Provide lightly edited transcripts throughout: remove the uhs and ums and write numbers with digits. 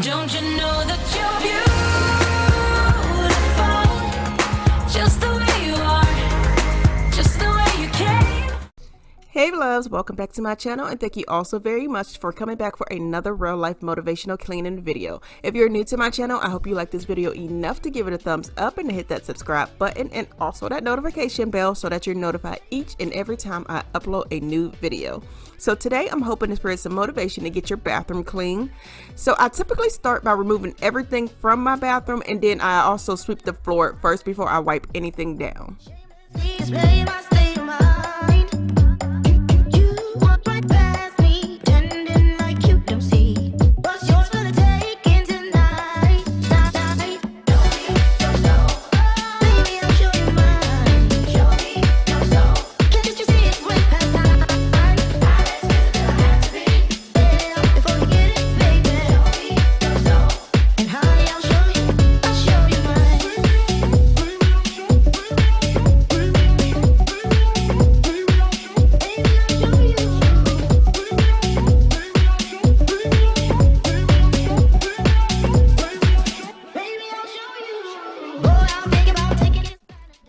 Don't you know that you're beautiful, just the way you are, just the way you came. Hey loves, welcome back to my channel, and thank you all so very much for coming back for another real life motivational cleaning video. If you're new to my channel, I hope you like this video enough to give it a thumbs up and to hit that subscribe button and also that notification bell so that you're notified each and every time I upload a new video. So today I'm hoping to spread some motivation to get your bathroom clean. So I typically start by removing everything from my bathroom, and then I also sweep the floor first before I wipe anything down.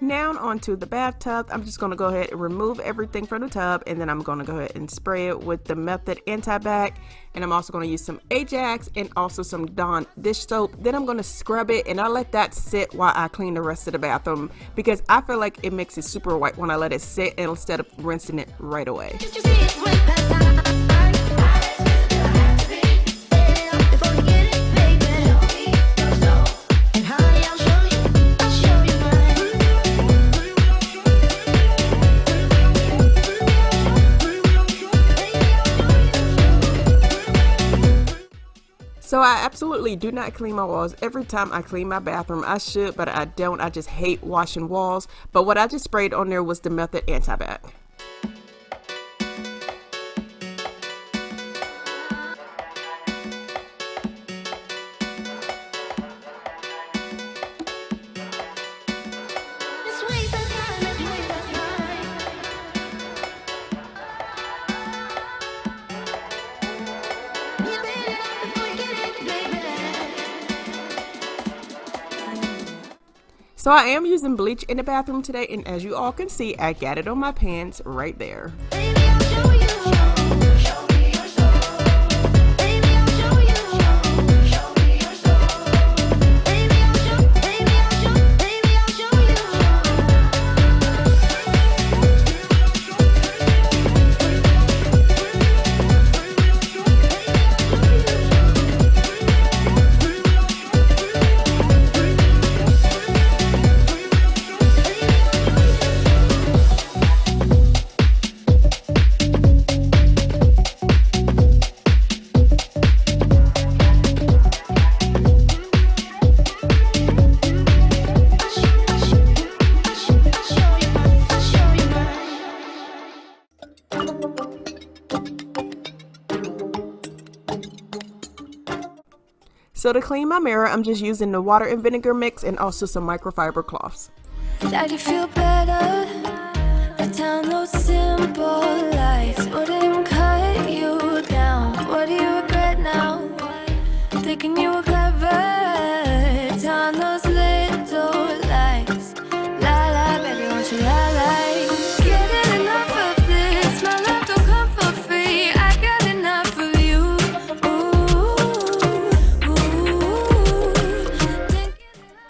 Now onto the bathtub. I'm just going to go ahead and remove everything from the tub, and then I'm going to go ahead and spray it with the Method Anti-Bac, and I'm also going to use some Ajax and also some Dawn dish soap. Then I'm going to scrub it, and I let that sit while I clean the rest of the bathroom because I feel like it makes it super white when I let it sit instead of rinsing it right away. So I absolutely do not clean my walls every time I clean my bathroom. I should, but I don't. I just hate washing walls. But what I just sprayed on there was the Method Anti-Bac. So I am using bleach in the bathroom today, and as you all can see, I got it on my pants right there. So to clean my mirror, I'm just using the water and vinegar mix and also some microfiber cloths. That you feel better. I download simple lies. Wouldn't cut you down. What do you regret now? Thinking you were clever. Down those little lies. La la, baby, won't you la la? Getting enough of this. My love don't come for free. I got enough of you.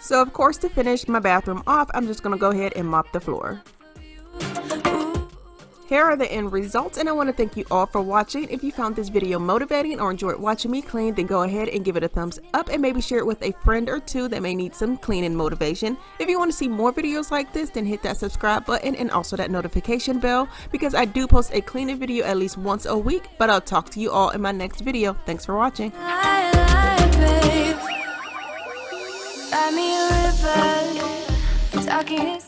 So of course, to finish my bathroom off, I'm just going to go ahead and mop the floor. Here are the end results, and I want to thank you all for watching. If you found this video motivating or enjoyed watching me clean, then go ahead and give it a thumbs up and maybe share it with a friend or two that may need some cleaning motivation. If you want to see more videos like this, then hit that subscribe button and also that notification bell, because I do post a cleaning video at least once a week. But I'll talk to you all in my next video. Thanks for watching. Talking